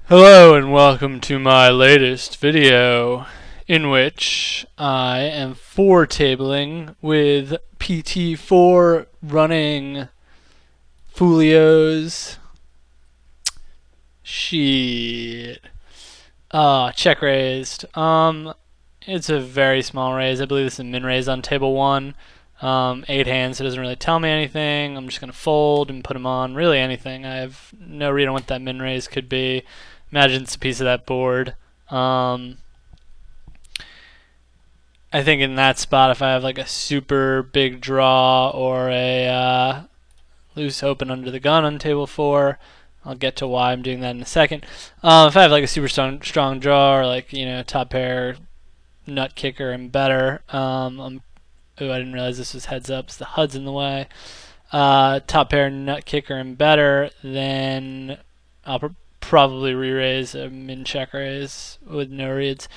Hello and welcome to my latest video in which I am tabling with PT4 running Folios. Shit. Check raised. It's a very small raise. I believe this is a min raise on table 1. 8 hands, so it doesn't really tell me anything. I'm just going to fold and put them on really anything. I have no read on what that min raise could be. Imagine it's a piece of that board. I think in that spot, if I have like a super big draw or a loose open under the gun on table 4, I'll get to why I'm doing that in a second. If I have like a super strong draw or like, top pair, nut kicker and better, I didn't realize this was heads up, so the HUD's in the way. Top pair, nut kicker and better, then I'll probably re-raise a min check raise with no reads.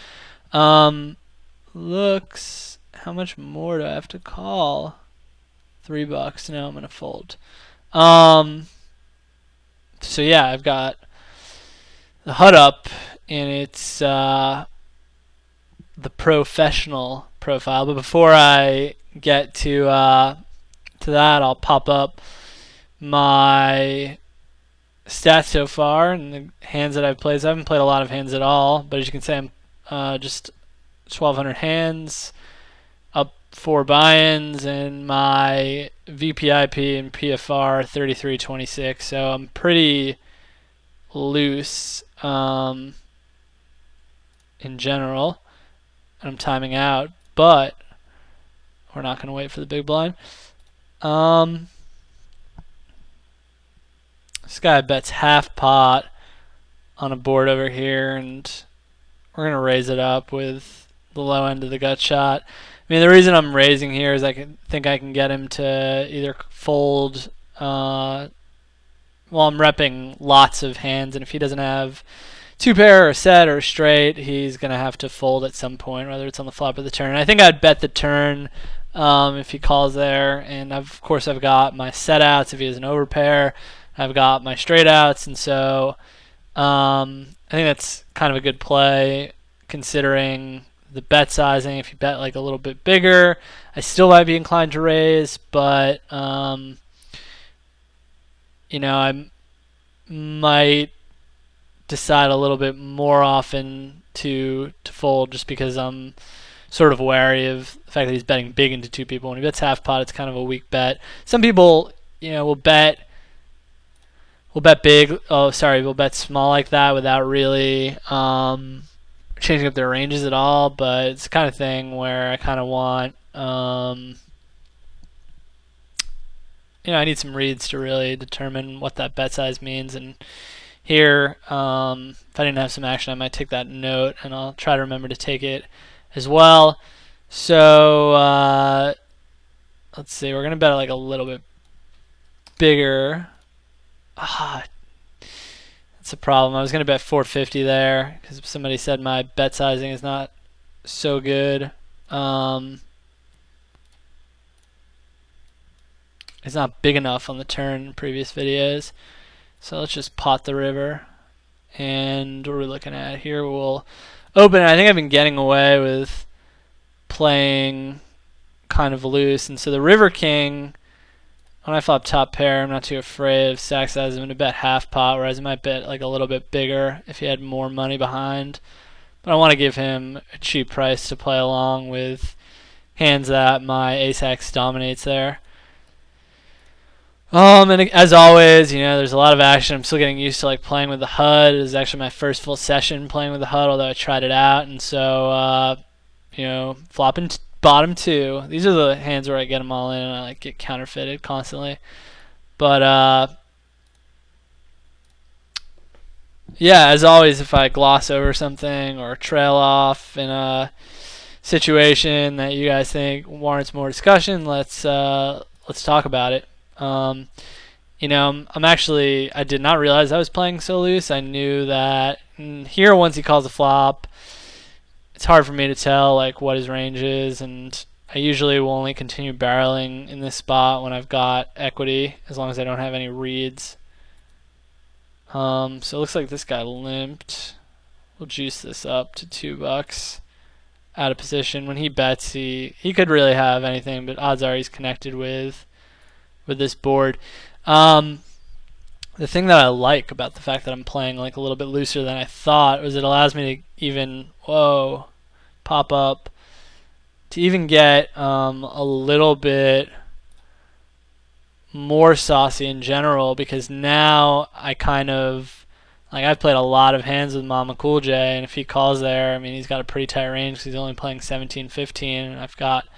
Looks, how much more do I have to call? $3. No, I'm gonna fold. So yeah, I've got the HUD up, and it's the professional profile. But before I get to that, I'll pop up my stats so far and the hands that I've played. So I haven't played a lot of hands at all, but as you can see, I'm just 1,200 hands, up 4 buy-ins, and my VPIP and PFR 33.26. So I'm pretty loose in general, and I'm timing out, but we're not going to wait for the big blind. This guy bets half pot on a board over here, and we're going to raise it up with the low end of the gut shot. I mean, the reason I'm raising here is I think I can get him to either fold. Well, I'm repping lots of hands, and if he doesn't have 2-pair or a set or a straight, he's going to have to fold at some point, whether it's on the flop or the turn. I think I'd bet the turn if he calls there, and of course I've got my set outs if he has an overpair. I've got my straight outs, and so I think that's kind of a good play considering the bet sizing. If you bet like a little bit bigger, I still might be inclined to raise, but I might decide a little bit more often to fold, just because I'm sort of wary of the fact that he's betting big into 2 people. When he bets half pot, it's kind of a weak bet. Some people, will bet big. We'll bet small like that without really changing up their ranges at all. But it's the kind of thing where I kind of want, I need some reads to really determine what that bet size means. And here, if I didn't have some action, I might take that note, and I'll try to remember to take it as well. So let's see. We're gonna bet like a little bit bigger. That's a problem. I was going to bet 450 there because somebody said my bet sizing is not so good. It's not big enough on the turn in previous videos. So let's just pot the river. And what are we looking at here? We'll open it. I think I've been getting away with playing kind of loose. And so the river king, when I flop top pair, I'm not too afraid of stack size. I'm going to bet half pot, whereas I might bet like a little bit bigger if he had more money behind. But I want to give him a cheap price to play along with hands that my ace-x dominates there. And as always, there's a lot of action. I'm still getting used to like playing with the HUD. It was actually my first full session playing with the HUD, although I tried it out. And so, flopping bottom 2. These are the hands where I get them all in and I like get counterfeited constantly. But yeah, as always, if I gloss over something or trail off in a situation that you guys think warrants more discussion, let's talk about it. I did not realize I was playing so loose. I knew that here, once he calls a flop, it's hard for me to tell like what his range is, and I usually will only continue barreling in this spot when I've got equity, as long as I don't have any reads. So it looks like this guy limped. We'll juice this up to $2. Out of position. When he bets, he could really have anything, but odds are he's connected with this board. The thing that I like about the fact that I'm playing like a little bit looser than I thought was it allows me to even pop up to even get a little bit more saucy in general, because now I kind of like I've played a lot of hands with Mama Cool J, and if he calls there, I mean he's got a pretty tight range because he's only playing 17-15, and I've got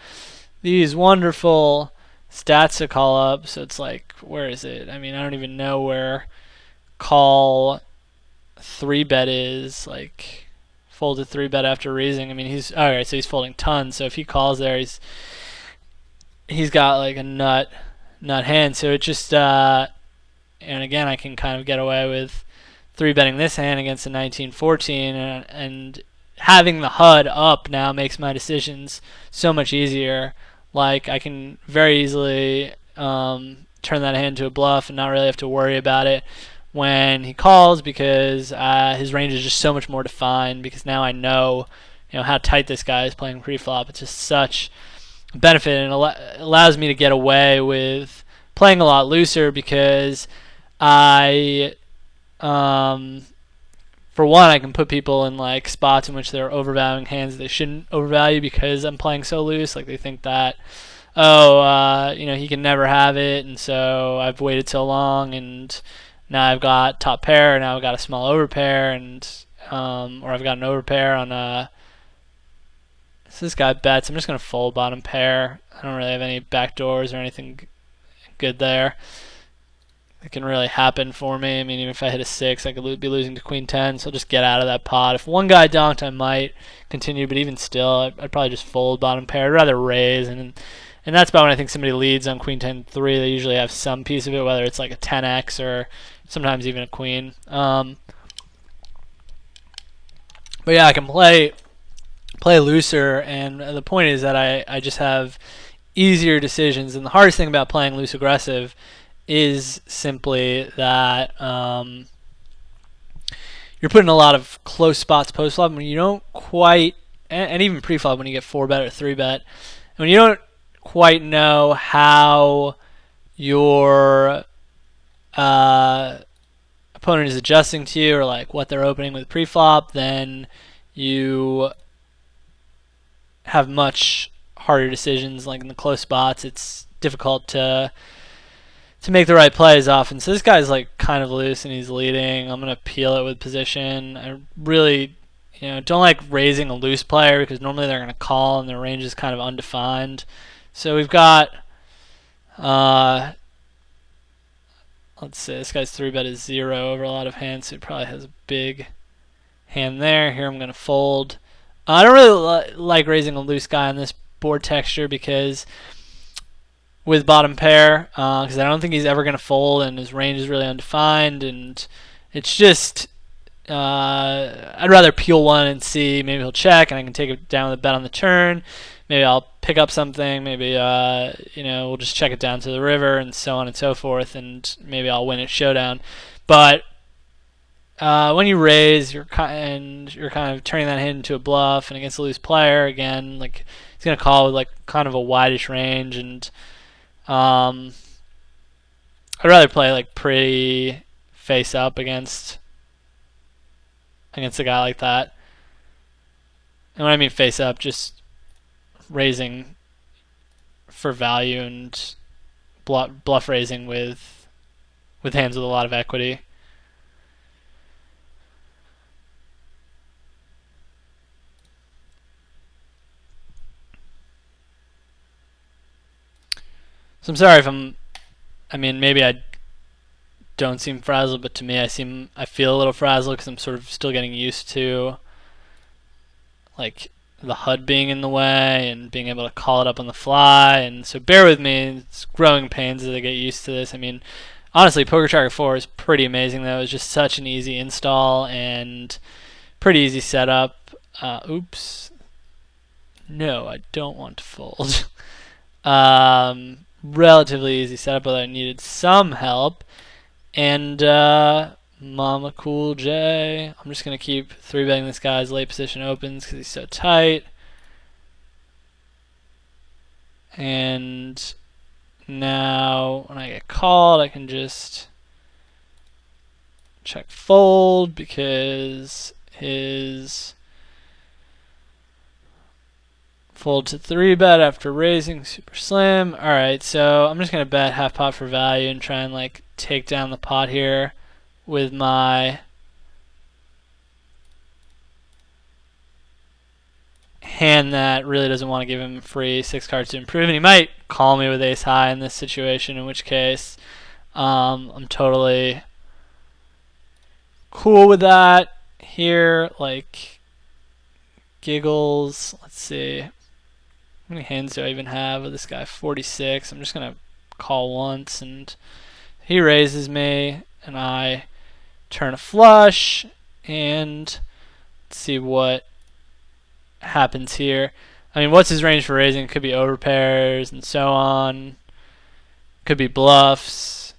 these wonderful stats to call up. So it's like, where is it? I mean, I don't even know where call 3-bet is. Like folded 3-bet after raising. I mean, he's all right. So he's folding tons. So if he calls there, he's got like a nut hand. So it just and again, I can kind of get away with 3-betting this hand against a 19-14, and having the HUD up now makes my decisions so much easier. Like I can very easily turn that hand to a bluff and not really have to worry about it when he calls, because his range is just so much more defined, because now I know how tight this guy is playing pre-flop. It's just such a benefit, and it allows me to get away with playing a lot looser, because I for one, I can put people in like spots in which they're overvaluing hands they shouldn't overvalue because I'm playing so loose. Like they think that, he can never have it, and so I've waited so long, and now I've got top pair, now I've got a small overpair, and or I've got an overpair on so this guy bets. I'm just gonna fold bottom pair. I don't really have any back doors or anything good there. It can really happen for me. I mean, even if I hit a 6, I could be losing to queen 10, so I'll just get out of that pot. If one guy donked, I might continue, but even still, I'd probably just fold bottom pair. I'd rather raise, and that's about when I think somebody leads on queen 10-3. They usually have some piece of it, whether it's like a 10x or sometimes even a queen. But yeah, I can play looser, and the point is that I just have easier decisions. And the hardest thing about playing loose aggressive is simply that you're putting a lot of close spots post flop when you don't quite, and even pre flop when you get 4-bet or 3-bet, when you don't quite know how your opponent is adjusting to you, or like what they're opening with pre flop, then you have much harder decisions. Like in the close spots, it's difficult to make the right plays often. So this guy's like kind of loose and he's leading. I'm gonna peel it with position. I really don't like raising a loose player, because normally they're gonna call and their range is kind of undefined. So we've got let's say this guy's 3-bet is 0 over a lot of hands, so he probably has a big hand there. Here I'm gonna fold. I don't really like raising a loose guy on this board texture, because with bottom pair, because I don't think he's ever going to fold, and his range is really undefined, and it's just I'd rather peel one and see. Maybe he'll check, and I can take it down with a bet on the turn. Maybe I'll pick up something. Maybe we'll just check it down to the river, and so on and so forth, and maybe I'll win at showdown. But when you raise, you're kind of turning that hand into a bluff, and against a loose player, again, like he's going to call with like kind of a wideish range, and I'd rather play like pretty face up against a guy like that. And when I mean face up, just raising for value and bluff raising with hands with a lot of equity. So I'm sorry if maybe I don't seem frazzled, but to me I feel a little frazzled, because I'm sort of still getting used to like the HUD being in the way and being able to call it up on the fly, and so bear with me. It's growing pains as I get used to this. I mean, honestly, Poker Tracker 4 is pretty amazing though. It's just such an easy install and pretty easy setup. Oops. No, I don't want to fold. Relatively easy setup, but I needed some help. And Mama Cool J. I'm just going to keep 3-betting this guy's late position opens because he's so tight. And now when I get called, I can just check fold because his fold to 3-bet after raising super slim. Alright, so I'm just going to bet half pot for value and try and like take down the pot here with my hand that really doesn't want to give him free 6 cards to improve, and he might call me with ace high in this situation, in which case I'm totally cool with that. Here, like, giggles, let's see, how many hands do I even have with this guy? 46. I'm just gonna call once, and he raises me, and I turn a flush, and let's see what happens here. I mean, what's his range for raising? It could be overpairs and so on. Could be bluffs.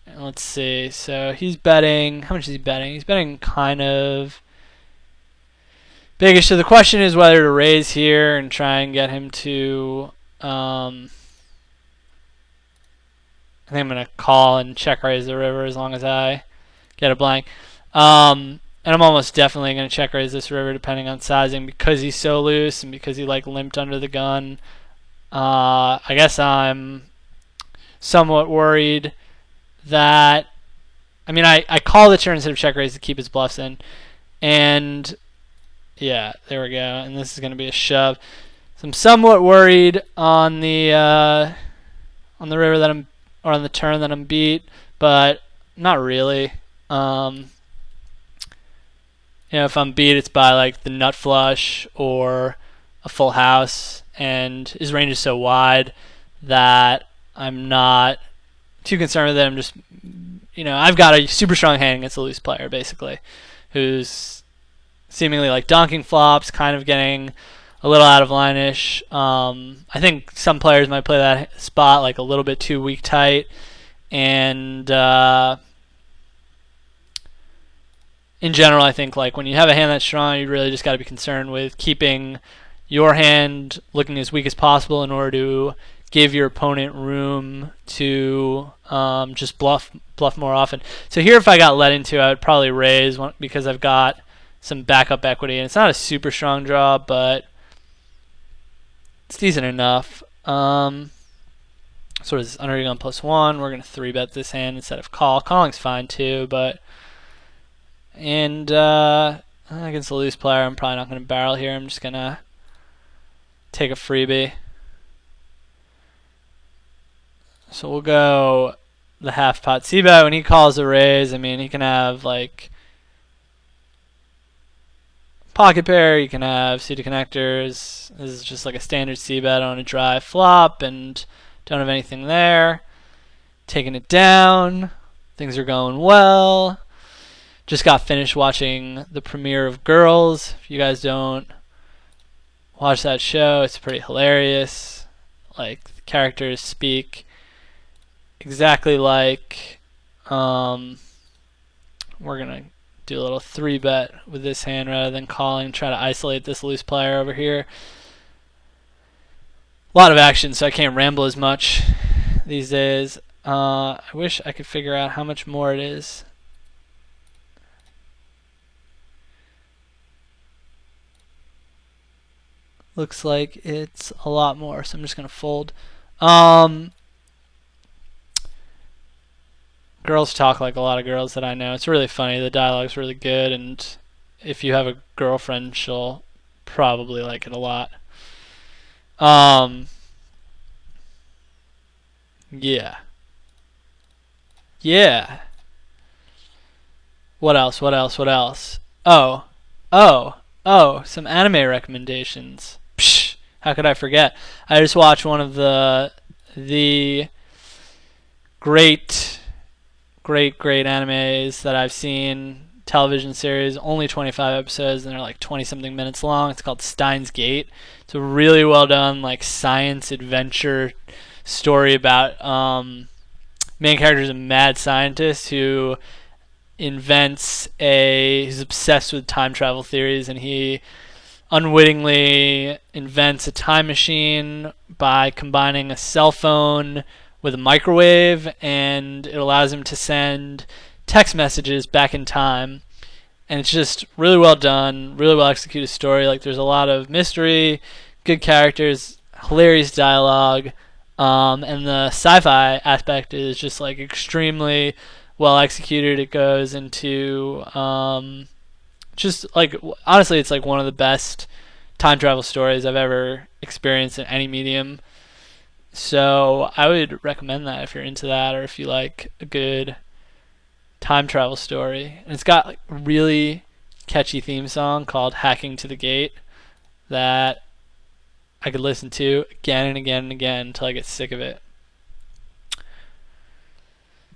And let's see. So he's betting. How much is he betting? He's betting kind of biggish. So the question is whether to raise here and try and get him to. I think I'm gonna call and check raise the river as long as I get a blank. And I'm almost definitely going to check raise this river depending on sizing because he's so loose and because he like limped under the gun. I guess I'm somewhat worried that, I mean, I call the turn instead of check raise to keep his bluffs in. And yeah, there we go. And this is going to be a shove. So I'm somewhat worried on the river that I'm, or on the turn that I'm beat, but not really. You know, if I'm beat, it's by like the nut flush or a full house, and his range is so wide that I'm not too concerned with it. I'm just, you know, I've got a super strong hand against a loose player, basically, who's seemingly like donking flops, kind of getting a little out of line-ish. I think some players might play that spot like a little bit too weak tight, and in general, I think like when you have a hand that's strong, you really just got to be concerned with keeping your hand looking as weak as possible in order to give your opponent room to just bluff more often. So here, if I got let into, I would probably raise because I've got some backup equity, and it's not a super strong draw, but it's decent enough. So is under gun +1. We're gonna 3-bet this hand instead of call. Calling's fine too, but. And against a loose player, I'm probably not going to barrel here. I'm just going to take a freebie. So we'll go the half pot. C-bet, when he calls a raise, I mean, he can have like pocket pair, you can have suited connectors. This is just like a standard C-bet on a dry flop and don't have anything there. Taking it down. Things are going well. Just got finished watching the premiere of Girls. If you guys don't watch that show, it's pretty hilarious. Like, the characters speak exactly like we're gonna do a little 3-bet with this hand rather than calling, try to isolate this loose player over here. A lot of action, so I can't ramble as much these days. I wish I could figure out how much more it is. Looks like it's a lot more, so I'm just going to fold. Girls talk like a lot of girls that I know. It's really funny. The dialogue's really good, and if you have a girlfriend, she'll probably like it a lot. Yeah. Yeah. What else? What else? What else? Oh. Some anime recommendations. Psh, how could I forget? I just watched one of the great animes that I've seen, television series, only 25 episodes, and they're like 20-something minutes long. It's called Steins Gate. It's a really well done like science adventure story about main character is a mad scientist who he's obsessed with time travel theories, and he unwittingly invents a time machine by combining a cell phone with a microwave, and it allows him to send text messages back in time. And it's just really well done, really well executed story. Like, there's a lot of mystery, good characters, hilarious dialogue, and the sci-fi aspect is just like extremely well executed. It goes into just like, honestly, it's like one of the best time travel stories I've ever experienced in any medium. So I would recommend that if you're into that, or if you like a good time travel story. And it's got like a really catchy theme song called "Hacking to the Gate" that I could listen to again and again and again until I get sick of it.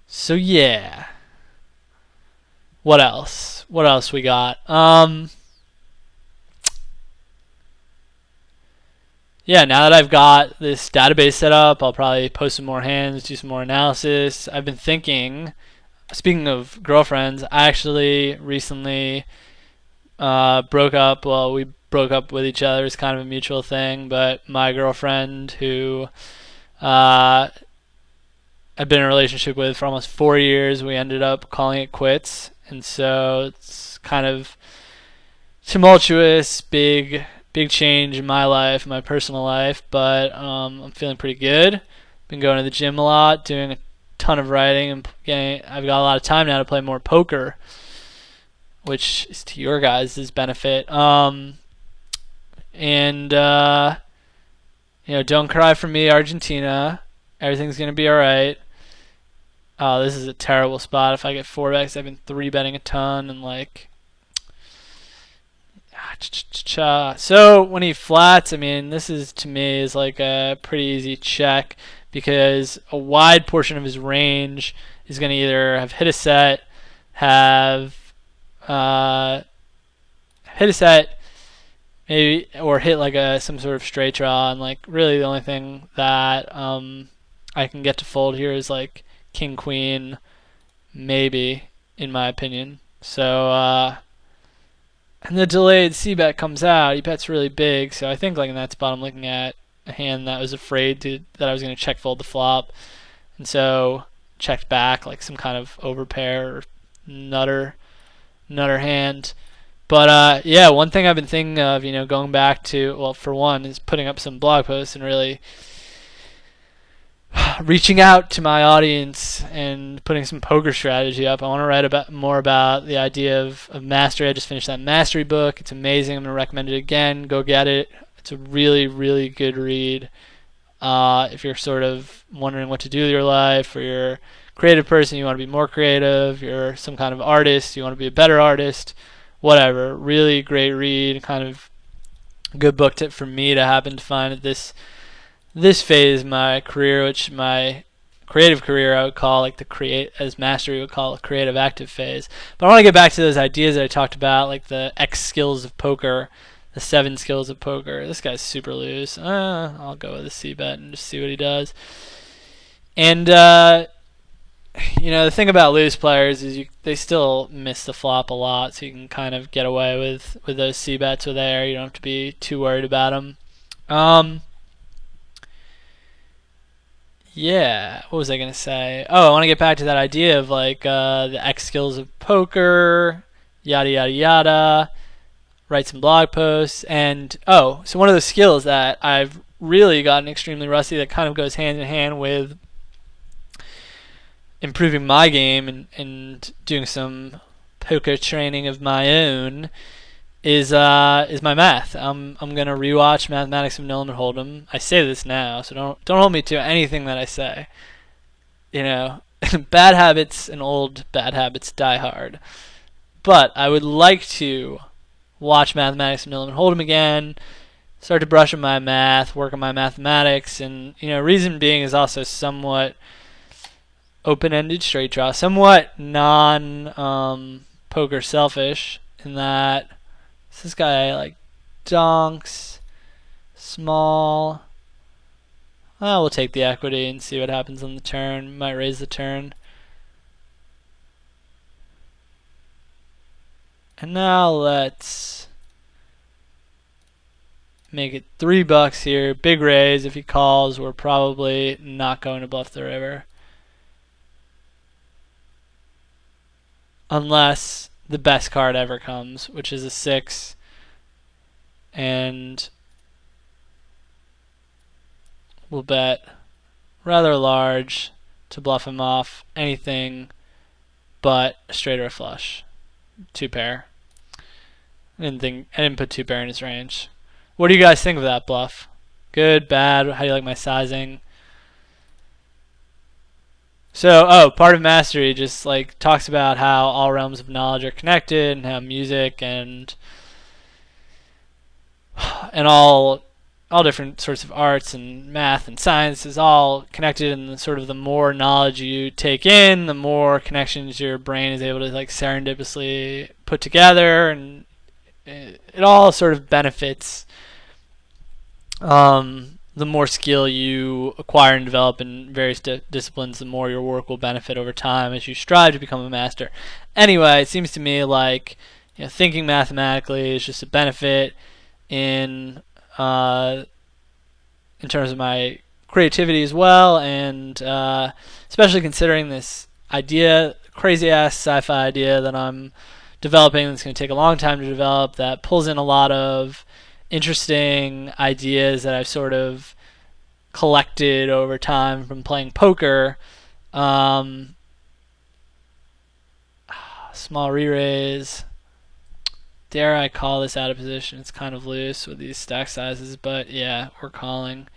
So yeah. What else? What else we got? Yeah, now that I've got this database set up, I'll probably post some more hands, do some more analysis. I've been thinking, speaking of girlfriends, I actually recently broke up. Well, we broke up with each other. It's kind of a mutual thing, but my girlfriend, who I've been in a relationship with for almost 4 years, we ended up calling it quits. And so it's kind of tumultuous, big change in my life, my personal life, but I'm feeling pretty good. Been going to the gym a lot, doing a ton of writing, and I've got a lot of time now to play more poker, which is to your guys' benefit. And don't cry for me, Argentina. Everything's gonna be all right. Oh, this is a terrible spot. If I get 4x, I've been 3-betting a ton, and like, so when he flats, I mean, this is, to me, is like a pretty easy check, because a wide portion of his range is going to either have hit a set, maybe, or hit like some sort of straight draw, and like really the only thing that I can get to fold here is like king queen, maybe, in my opinion. So and the delayed c-bet comes out. He bets really big, so I think like in that spot I'm looking at a hand that was afraid that I was going to check fold the flop, and so checked back like some kind of overpair or nutter hand. But yeah, one thing I've been thinking of, going back to, well, for one, is putting up some blog posts and really reaching out to my audience and putting some poker strategy up. I want to write more about the idea of mastery. I just finished that mastery book. It's amazing. I'm going to recommend it again. Go get it. It's a really, really good read. If you're sort of wondering what to do with your life, or you're a creative person, you want to be more creative, you're some kind of artist, you want to be a better artist, whatever. Really great read. Kind of good book tip for me to happen to find at this phase of my career, which my creative career I would call like as mastery would call a creative active phase. But I want to get back to those ideas that I talked about, like the X skills of poker, the 7 skills of poker. This guy's super loose. I'll go with a c-bet and just see what he does. And the thing about loose players is they still miss the flop a lot, so you can kind of get away with those c-bets with air. You don't have to be too worried about them. Yeah, what was I going to say? Oh, I want to get back to that idea of like the X skills of poker, yada, yada, yada, write some blog posts. And, so one of the skills that I've really gotten extremely rusty that kind of goes hand in hand with improving my game and doing some poker training of my own is my math. I'm gonna rewatch Mathematics of No Limit Hold'em. I say this now, so don't hold me to anything that I say. Bad habits and old bad habits die hard. But I would like to watch Mathematics of No Limit Hold'em again, start to brush on my math, work on my mathematics, and reason being is also somewhat open-ended straight draw, somewhat non-poker selfish, in that this guy like donks small. We'll take the equity and see what happens on the turn. Might raise the turn. And now let's make it $3 here. Big raise. If he calls, we're probably not going to bluff the river. Unless the best card ever comes, which is a 6. And we'll bet rather large to bluff him off anything but a straight or a flush. 2-pair. I didn't put 2-pair in his range. What do you guys think of that bluff? Good, bad? How do you like my sizing? So, part of mastery just like talks about how all realms of knowledge are connected, and how music and all different sorts of arts and math and science is all connected, and sort of the more knowledge you take in, the more connections your brain is able to like serendipitously put together, and it all sort of benefits the more skill you acquire and develop in various disciplines, the more your work will benefit over time as you strive to become a master. Anyway, it seems to me like thinking mathematically is just a benefit in terms of my creativity as well, and especially considering this idea, crazy-ass sci-fi idea that I'm developing that's going to take a long time to develop, that pulls in a lot of interesting ideas that I've sort of collected over time from playing poker. Small re-raise. Dare I call this out of position? It's kind of loose with these stack sizes, but yeah, we're calling.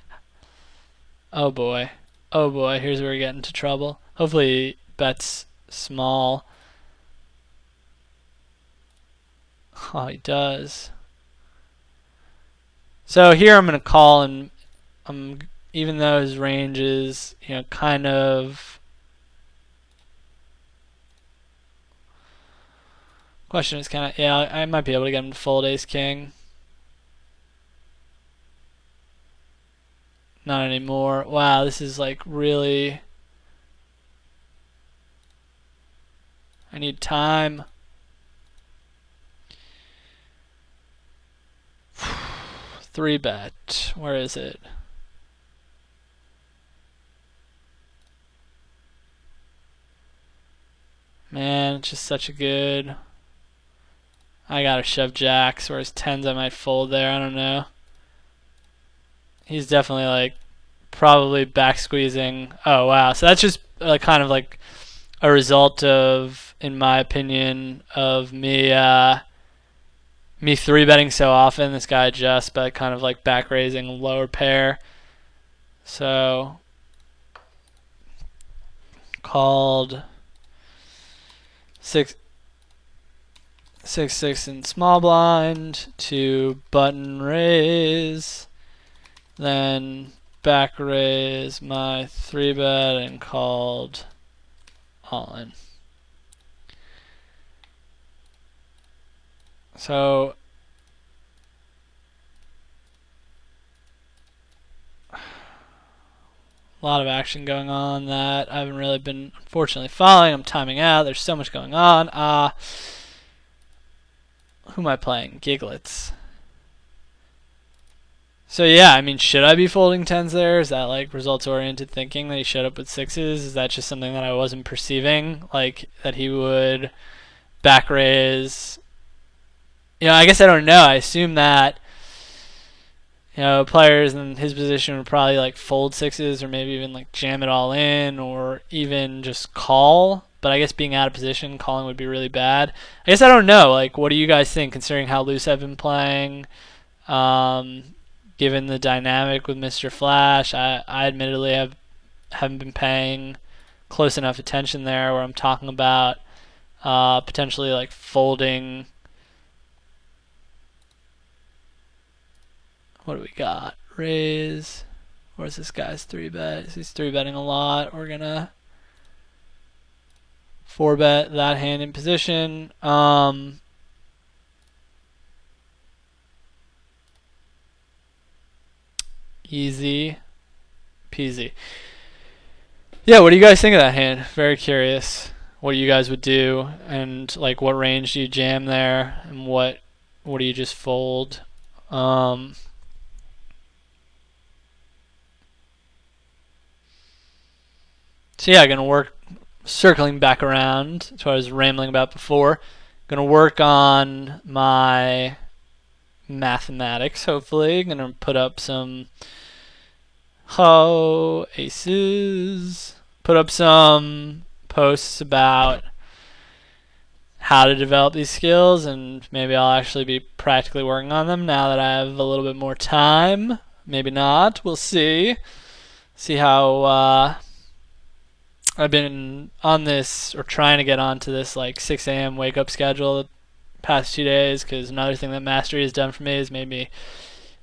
Oh boy. Oh boy, here's where we get into trouble. Hopefully he bets small. Oh, he does. So here I'm going to call, and even though his range is, kind of... Question is kind of, yeah, I might be able to get him to fold ace king. Not anymore. Wow, this is like really... I need time. Three bet. Where is it? Man, it's just such a good... I gotta shove jacks, whereas tens I might fold there. I don't know. He's definitely like probably back squeezing. Oh wow, so that's just kind of like a result of, in my opinion, of me me 3-betting so often. This guy adjusts by kind of like back raising lower pair. So called 6-6 in small blind to button raise, then back raise my 3-bet and called all in. So a lot of action going on that I haven't really been, unfortunately, following. I'm timing out. There's so much going on. Who am I playing? Giglets. So yeah, I mean, should I be folding tens there? Is that like results-oriented thinking that he showed up with sixes? Is that just something that I wasn't perceiving? Like that he would back raise? I guess I don't know. I assume that players in his position would probably like fold sixes, or maybe even like jam it all in, or even just call. But I guess being out of position, calling would be really bad. I guess I don't know. Like, what do you guys think, considering how loose I've been playing? Given the dynamic with Mr. Flash, I admittedly haven't been paying close enough attention there, where I'm talking about potentially like folding. What do we got? Raise. Where's this guy's 3-bet? He's 3-betting a lot. We're gonna 4-bet that hand in position. Easy peasy. Yeah, what do you guys think of that hand? Very curious. what you guys would do, and like what range do you jam there, and what do you just fold. So yeah, gonna work, circling back around to what I was rambling about before. Gonna work on my mathematics, hopefully. Gonna put up some aces. Put up some posts about how to develop these skills, and maybe I'll actually be practically working on them now that I have a little bit more time. Maybe not. We'll see. See how I've been on this, or trying to get onto this, like 6 a.m. wake up schedule the past 2 days, because another thing that mastery has done for me is made me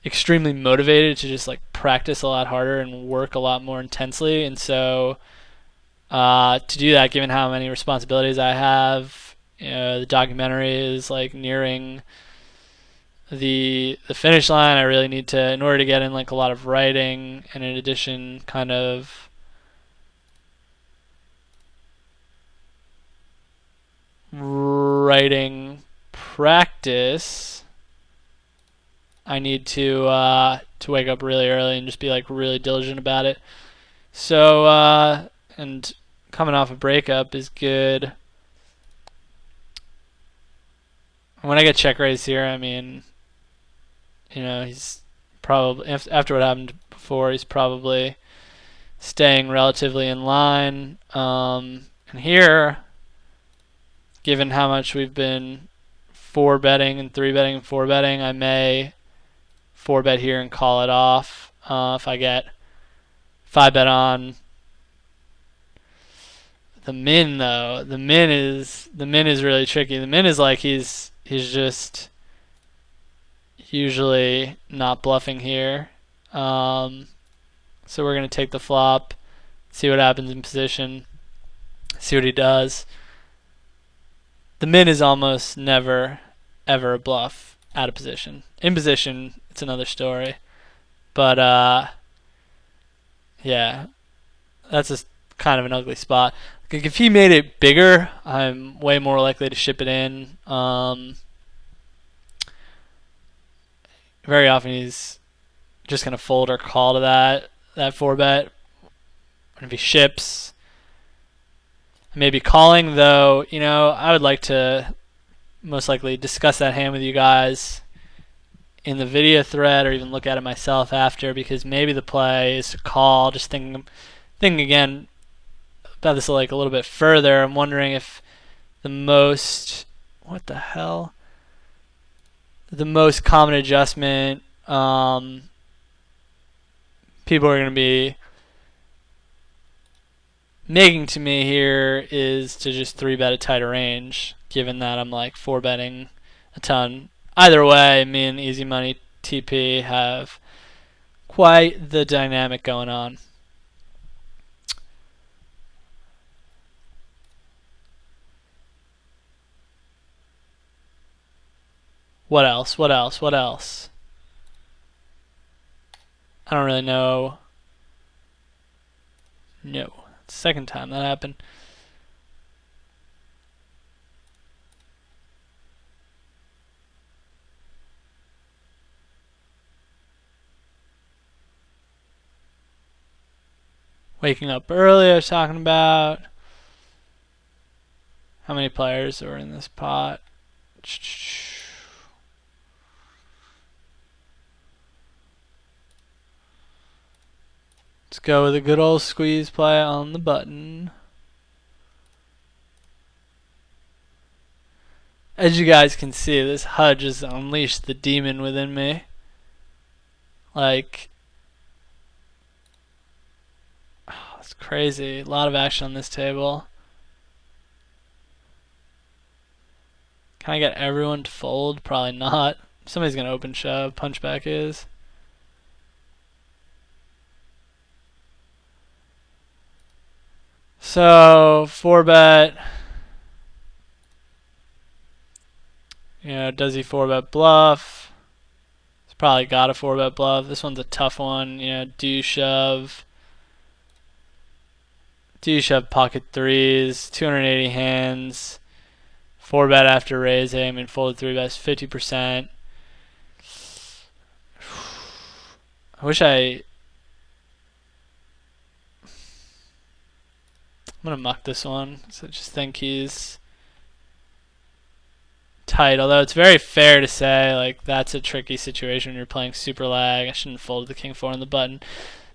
extremely motivated to just like practice a lot harder and work a lot more intensely. And so to do that, given how many responsibilities I have, the documentary is like nearing the finish line. I really need to, in order to get in like a lot of writing, and in addition kind of writing practice, I need to wake up really early and just be like really diligent about it. So and coming off a breakup is good. When I get check raised here, I mean, he's probably, after what happened before, he's probably staying relatively in line. And here, given how much we've been 4-betting and 3-betting and 4-betting, I may 4-bet here and call it off. If I get 5-bet on the min, though, the min is really tricky. The min is like he's just usually not bluffing here. So we're gonna take the flop, see what happens in position, see what he does. The min is almost never ever a bluff out of position. In position, it's another story. But yeah, that's just kind of an ugly spot. Like, if he made it bigger, I'm way more likely to ship it in. Very often he's just gonna fold or call to that 4-bet. And if he ships, maybe calling, though, I would like to most likely discuss that hand with you guys in the video thread, or even look at it myself after, because maybe the play is to call. Just thinking again about this like a little bit further. I'm wondering if the most common adjustment people are going to be making to me here is to just 3-bet a tighter range, given that I'm like 4-betting a ton. Either way, me and Easy Money TP have quite the dynamic going on. What else? I don't really know. No. Second time that happened. Waking up early, I was talking about. How many players are in this pot? Let's go with a good old squeeze play on the button. As you guys can see, this HUD just unleashed the demon within me. Like, it's crazy. A lot of action on this table. Can I get everyone to fold? Probably not. Somebody's gonna open shove. Punchback is. So 4-bet. Does he 4-bet bluff? He's probably got a 4-bet bluff. This one's a tough one. Do shove. Do you shove pocket threes, 280 hands, 4-bet after raising, I mean folded 3-bets 50%. I wish I'm gonna muck this one. So I just think he's tight. Although it's very fair to say like that's a tricky situation when you're playing super lag. I shouldn't have folded the king 4 on the button.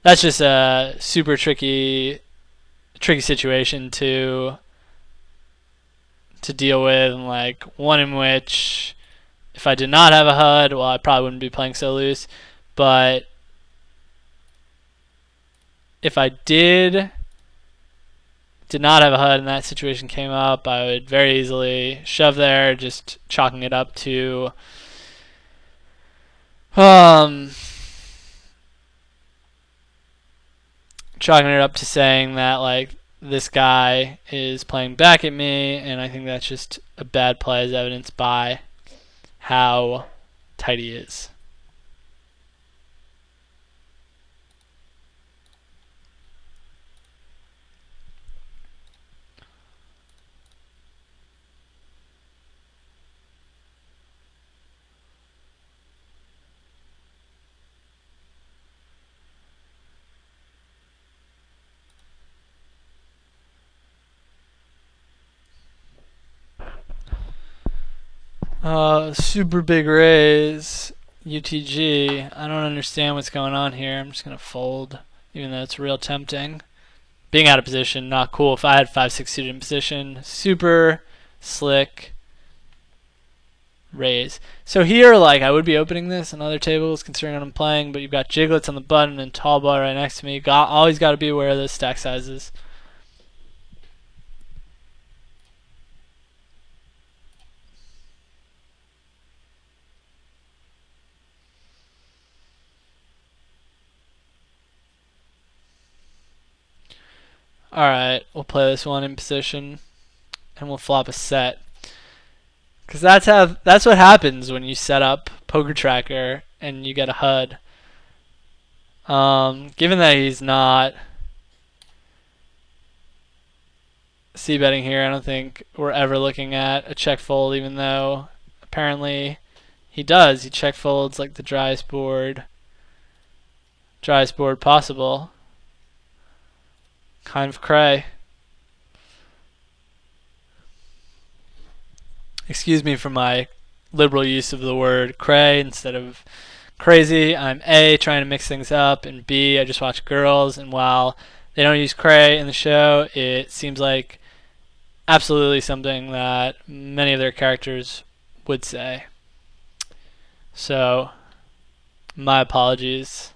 That's just a super tricky situation to deal with, and like one in which if I did not have a HUD, well, I probably wouldn't be playing so loose. But if I did not have a HUD and that situation came up, I would very easily shove there, just chalking it up to saying that like this guy is playing back at me, and I think that's just a bad play as evidenced by how tight he is. Super big raise, UTG. I don't understand what's going on here. I'm just going to fold, even though it's real tempting. Being out of position, not cool. If I had 5-6 suited in position, super slick raise. So here, like, I would be opening this in other tables considering what I'm playing, but you've got jiglets on the button and tall ball right next to me. Always got to be aware of those stack sizes. Alright, we'll play this one in position, and we'll flop a set. Because that's what happens when you set up Poker Tracker and you get a HUD. Given that he's not c-betting here, I don't think we're ever looking at a check fold, even though apparently he does. He check folds like the driest board possible. Kind of cray. Excuse me for my liberal use of the word cray instead of crazy. I'm A, trying to mix things up, and B, I just watch girls, and while they don't use cray in the show, it seems like absolutely something that many of their characters would say. So, my apologies.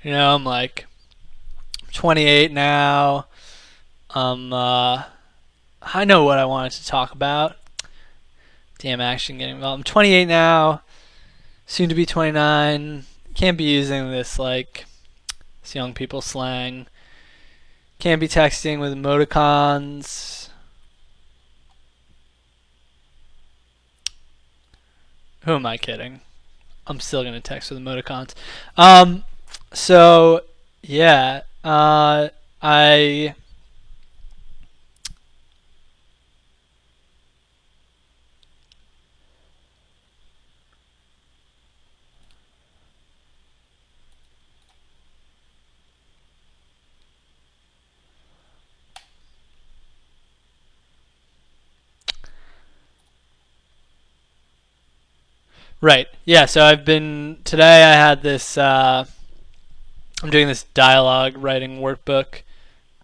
You know, I'm like 28 now. I know what I wanted to talk about. Damn action getting involved. I'm 28 now, soon to be 29. Can't be using this like this young people slang. Can't be texting with emoticons. Who am I kidding? I'm still gonna text with emoticons. So yeah, I right. Yeah, so today I had this I'm doing this dialogue writing workbook.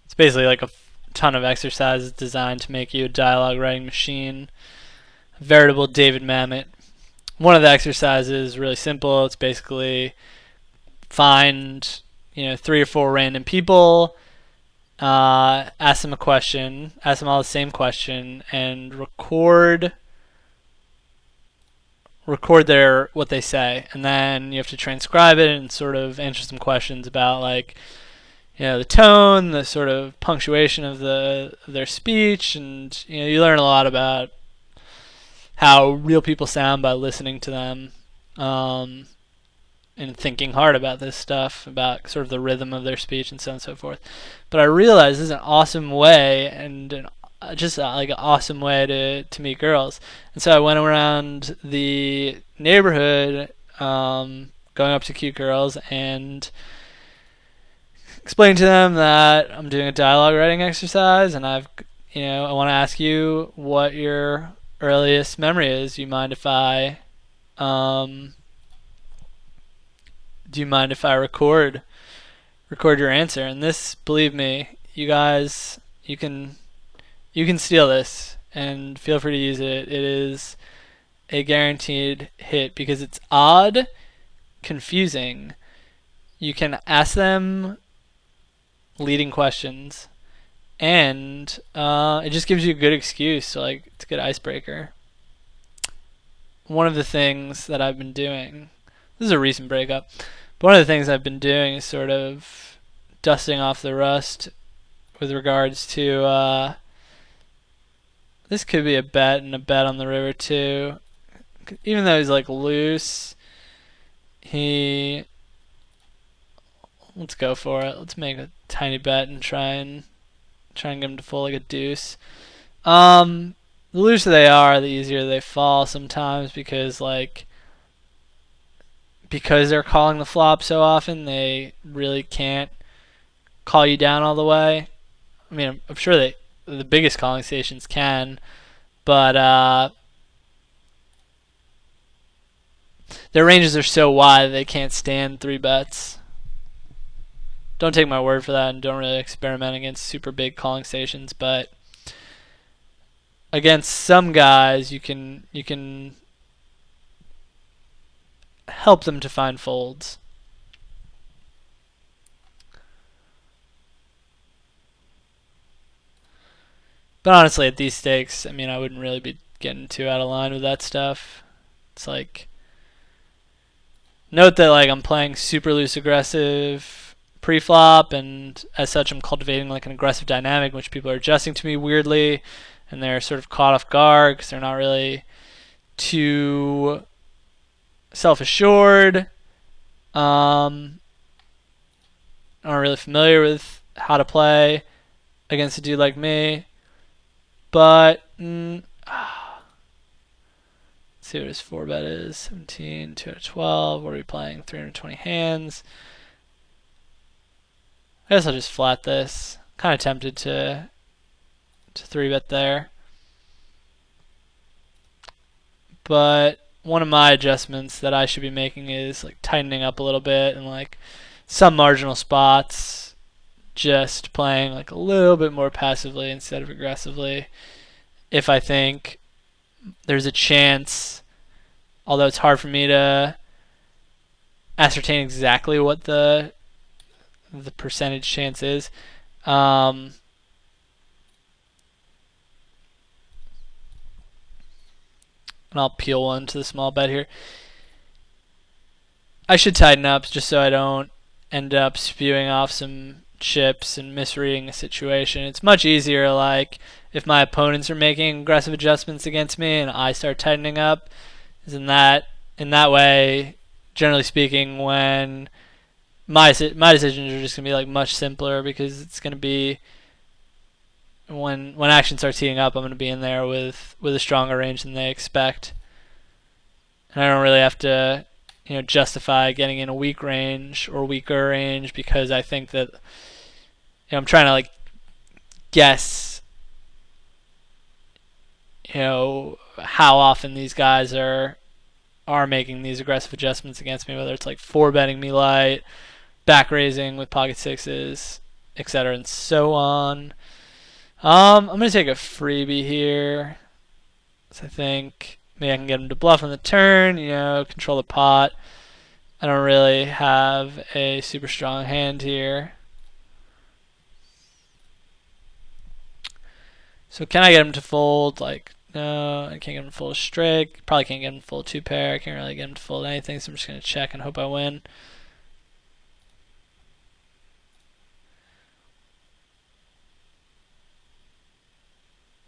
It's basically like a ton of exercises designed to make you a dialogue writing machine. A veritable David Mamet. One of the exercises is really simple. It's basically find 3 or 4 random people, ask them a question, ask them all the same question, and record what they say, and then you have to transcribe it and sort of answer some questions about like the tone, the sort of punctuation of their speech, and you learn a lot about how real people sound by listening to them. and thinking hard about this stuff, about sort of the rhythm of their speech and so on and so forth. But I realized this is an awesome way and just like an awesome way to meet girls. And so I went around the neighborhood, going up to cute girls and explaining to them that I'm doing a dialogue writing exercise, and I want to ask you what your earliest memory is. Do you mind if I record your answer? And this, believe me, you guys, you can steal this and feel free to use it. It is a guaranteed hit because it's odd, confusing. You can ask them leading questions, and it just gives you a good excuse. So like, it's a good icebreaker. One of the things that I've been doing, this is a recent breakup, but one of the things I've been doing is sort of dusting off the rust with regards to this could be a bet and a bet on the river too. Even though he's like loose, let's go for it. Let's make a tiny bet and try and get him to fold like a deuce. The looser they are, the easier they fall sometimes because they're calling the flop so often, they really can't call you down all the way. I mean, I'm sure the biggest calling stations can, but their ranges are so wide they can't stand 3 bets. Don't take my word for that, and don't really experiment against super big calling stations, but against some guys you can help them to find folds. But honestly, at these stakes, I mean, I wouldn't really be getting too out of line with that stuff. It's like, note that like I'm playing super loose aggressive pre-flop, and as such I'm cultivating like an aggressive dynamic in which people are adjusting to me weirdly, and they're sort of caught off guard because they're not really too self-assured, aren't really familiar with how to play against a dude like me. But let's see what his 4-bet is. 17, 2 out of 12. What are we playing? 320 hands. I guess I'll just flat this. Kind of tempted to 3-bet there. But one of my adjustments that I should be making is like tightening up a little bit and like some marginal spots, just playing like a little bit more passively instead of aggressively. If I think there's a chance, although it's hard for me to ascertain exactly what the percentage chance is. And I'll peel one to the small bet here. I should tighten up just so I don't end up spewing off some chips and misreading a situation. It's much easier like if my opponents are making aggressive adjustments against me and I start tightening up, is in that way, generally speaking, when my decisions are just gonna be like much simpler because it's gonna be when action starts heating up, I'm gonna be in there with a stronger range than they expect, and I don't really have to justify getting in a weak range or weaker range because I think that I'm trying to like guess how often these guys are making these aggressive adjustments against me, whether it's like 4-betting me light, back raising with pocket sixes, etc. and so on. I'm gonna take a freebie here. So I think maybe I can get him to bluff on the turn, control the pot. I don't really have a super strong hand here. So can I get him to fold? Like, no, I can't get him to fold a straight. Probably can't get him to fold 2-pair. I can't really get him to fold anything, so I'm just going to check and hope I win.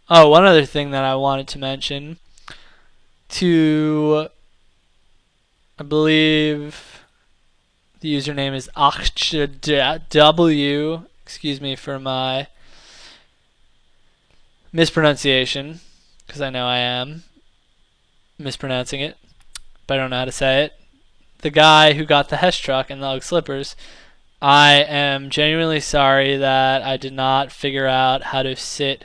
Oh, one other thing that I wanted to mention. I believe The username is AkhW. Excuse me for my mispronunciation, because I know I am mispronouncing it, but I don't know how to say it. The guy who got the Hess truck and the Ugg slippers. I am genuinely sorry that I did not figure out how to sit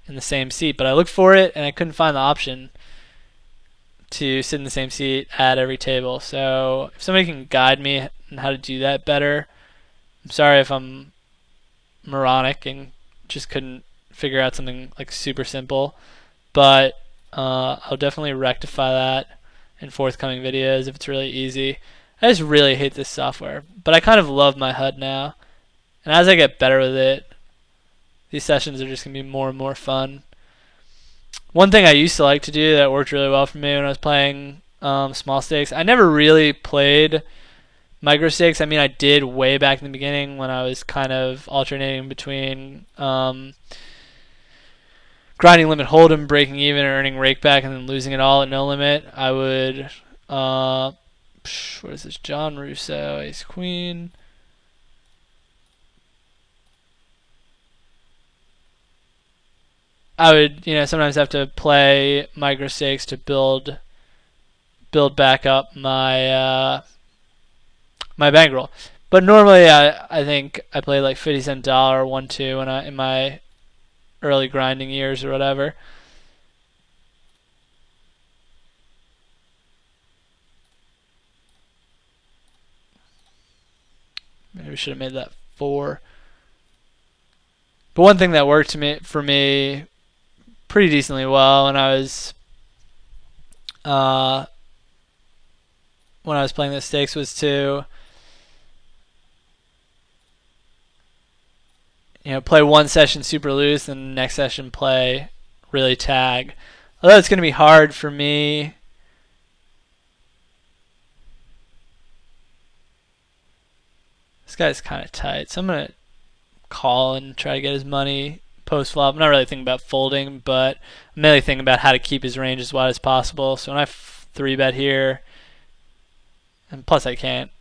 in the same seat, but I looked for it and I couldn't find the option to sit in the same seat at every table. So if somebody can guide me on how to do that better, I'm sorry if I'm moronic and just couldn't figure out something like super simple, but I'll definitely rectify that in forthcoming videos if it's really easy. I just really hate this software, but I kind of love my HUD now, and as I get better with it, these sessions are just going to be more and more fun. One thing I used to like to do that worked really well for me when I was playing small stakes, I never really played micro stakes. I mean, I did way back in the beginning when I was kind of alternating between grinding limit hold'em, breaking even, earning rake back, and then losing it all at no limit. I would what is this? John Russo, ace queen. I would, sometimes have to play micro stakes to build back up my my bankroll. But normally, I think I played like 50-cent dollar, 1-2 in my early grinding years or whatever. Maybe we should have made that 4. But one thing that worked for me pretty decently well when I was playing the stakes was to play one session super loose and the next session play really tag. Although it's going to be hard for me this guy's kind of tight, so I'm going to call and try to get his money post flop. I'm not really thinking about folding, but I'm mainly thinking about how to keep his range as wide as possible. So when I 3-bet here, and plus I can't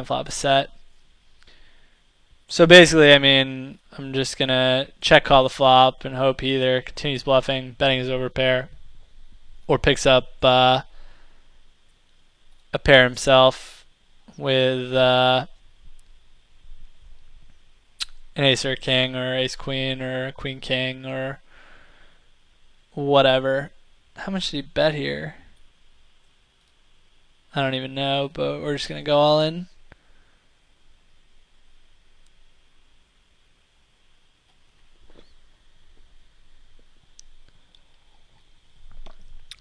flop a set. So basically, I mean, I'm just gonna check call the flop and hope he either continues bluffing, betting his overpair, or picks up a pair himself with an ace or a king or ace queen or a queen king or whatever. How much did he bet here? I don't even know, but we're just going to go all in.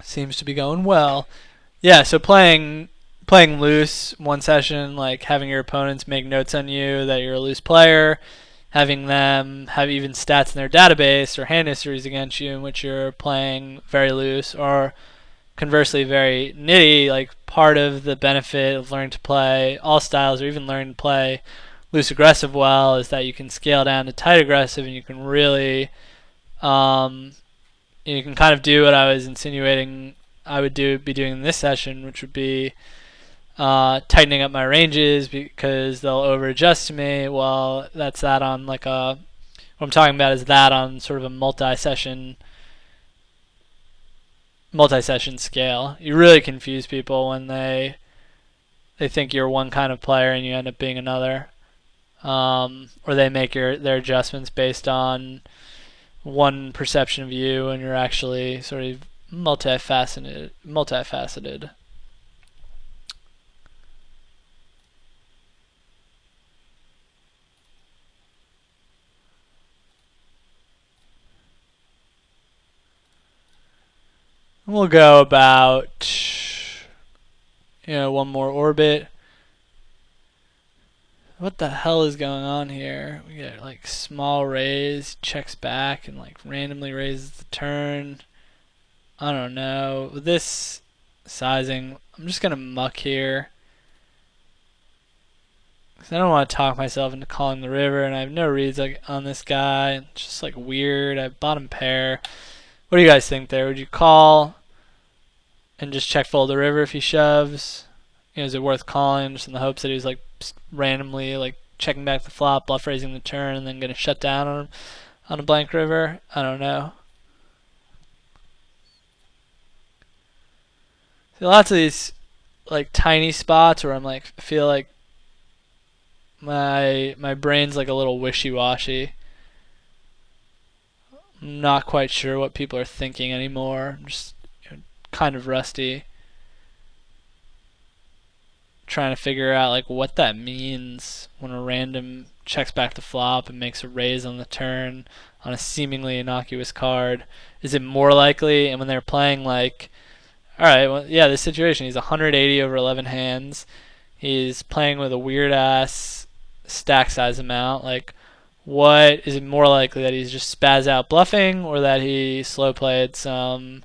Seems to be going well. Yeah, so playing loose one session, like having your opponents make notes on you that you're a loose player, having them have even stats in their database or hand histories against you in which you're playing very loose, or conversely very nitty. Like part of the benefit of learning to play all styles or even learning to play loose aggressive well is that you can scale down to tight aggressive and you can really you can kind of do what I was insinuating I would be doing in this session, which would be tightening up my ranges because they'll over adjust to me. Well, that's that on like what I'm talking about is that on sort of a multi-session scale. You really confuse people when they think you're one kind of player and you end up being another, or they make their adjustments based on one perception of you and you're actually sort of multifaceted. We'll go about one more orbit. What the hell is going on here? We get like small raise, checks back, and like randomly raises the turn. I don't know. With this sizing, I'm just gonna muck here. Cause I don't want to talk myself into calling the river, and I have no reads on this guy. It's just like weird. I have bottom pair. What do you guys think there? Would you call and just check fold the river if he shoves? Is it worth calling just in the hopes that he's like randomly like checking back the flop, bluff raising the turn, and then gonna shut down on a blank river. I don't know. See, lots of these like tiny spots where I'm like feel like my brain's like a little wishy-washy. I'm not quite sure what people are thinking anymore. I'm just kind of rusty. Trying to figure out like what that means when a random checks back the flop and makes a raise on the turn on a seemingly innocuous card. Is it more likely? And when they're playing like, all right, well, yeah, this situation, he's 180 over 11 hands. He's playing with a weird ass stack size amount. Like, what is it more likely that he's just spaz out bluffing, or that he slow played some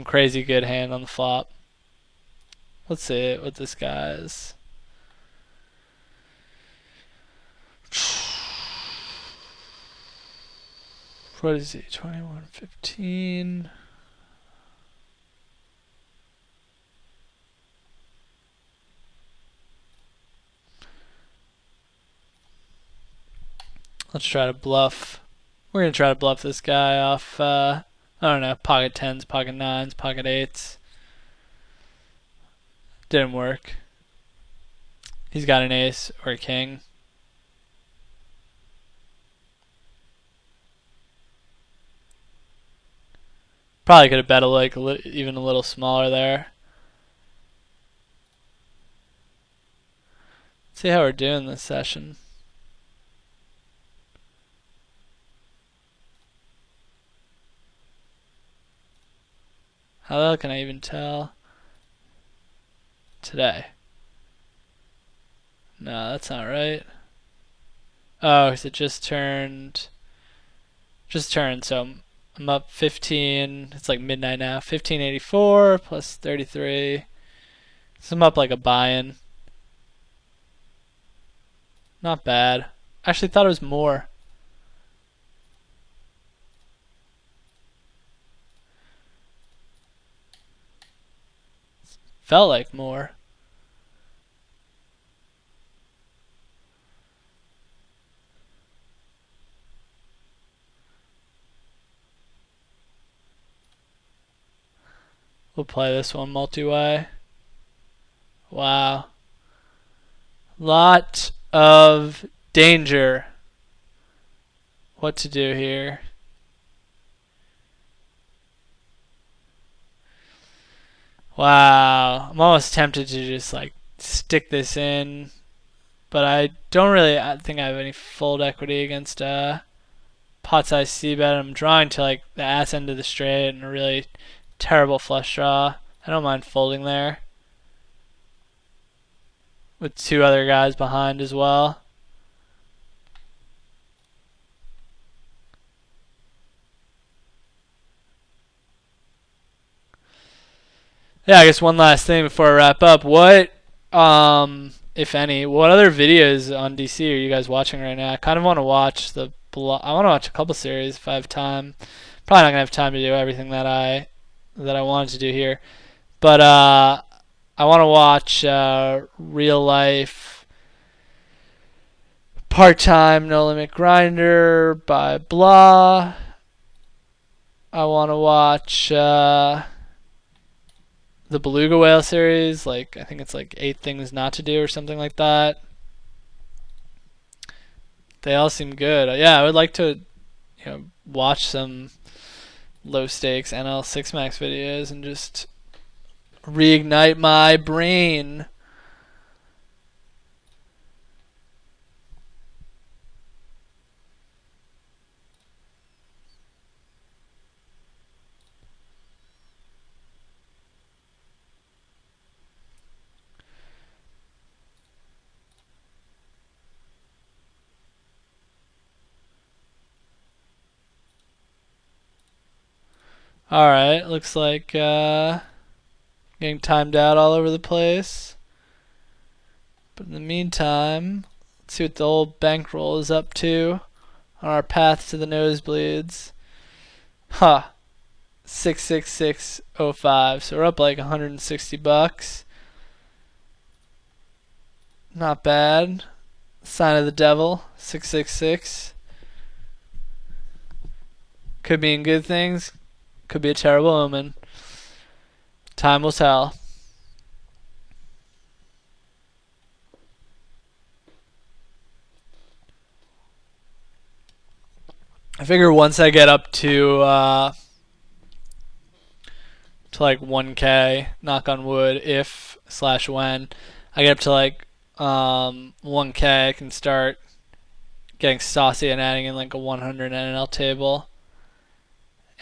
crazy good hand on the flop? Let's see what this guy's. What is he? 21-15. Let's try to bluff. We're gonna try to bluff this guy off. I don't know, pocket tens, pocket nines, pocket eights. Didn't work. He's got an ace or a king. Probably could have bet like even a little smaller there. Let's see how we're doing this session. How the hell can I even tell? Today. No, that's not right. Oh, because it just turned. So I'm up 15. It's like midnight now. 1584 plus 33. So I'm up like a buy-in. Not bad. Actually thought it was more. Felt like more. We'll play this one multi-way. Wow. Lot of danger. What to do here? Wow. I'm almost tempted to just like stick this in, but I don't really think I have any fold equity against pot size c bet. I'm drawing to like the ass end of the straight and a really terrible flush draw. I don't mind folding there with two other guys behind as well. Yeah, I guess one last thing before I wrap up. What, if any, what other videos on DC are you guys watching right now? I kind of want to watch I want to watch a couple series if I have time. Probably not gonna have time to do everything that I wanted to do here, but I want to watch Real Life Part-Time No Limit Grinder by Blah. I want to watch the Beluga Whale series, like I think it's like 8 Things Not to Do or something like that. They all seem good. Yeah, I would like to, watch some low stakes NL 6 max videos and just reignite my brain. Alright, looks like getting timed out all over the place. But in the meantime, let's see what the old bankroll is up to on our path to the nosebleeds. Huh. 66605. So we're up like $160. Not bad. Sign of the devil, 666. Could mean good things, could be a terrible omen. Time will tell. I figure once I get up to like 1K, knock on wood, if/when I get up to like 1K, I can start getting saucy and adding in like a 100 NNL table.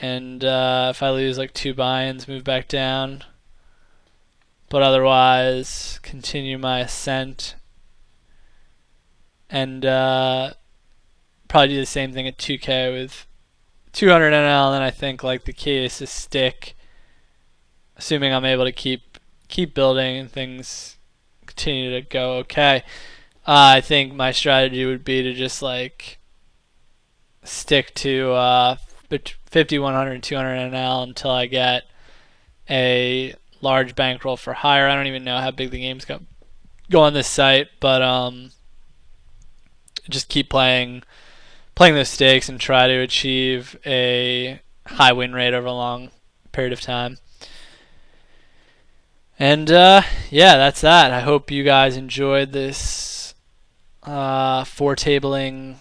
And if I lose like 2 buy-ins, move back down. But otherwise, continue my ascent. And probably do the same thing at 2K with 200 NL, and then I think like the key is to stick, assuming I'm able to keep building and things continue to go okay. I think my strategy would be to just like stick to 50, 100, and 200 NL until I get a large bankroll for higher. I don't even know how big the games go on this site, but just keep playing those stakes and try to achieve a high win rate over a long period of time. And yeah, that's that. I hope you guys enjoyed this 4-tabling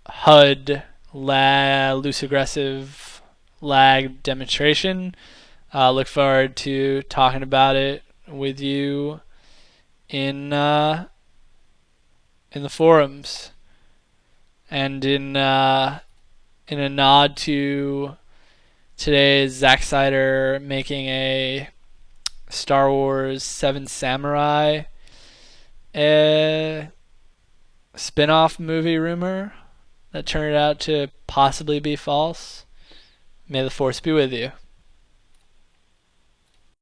HUD loose aggressive lag demonstration. Look forward to talking about it with you in the forums. And in a nod to today's Zack Snyder making a Star Wars 7 Samurai spin-off movie rumor that turned out to possibly be false, may the Force be with you.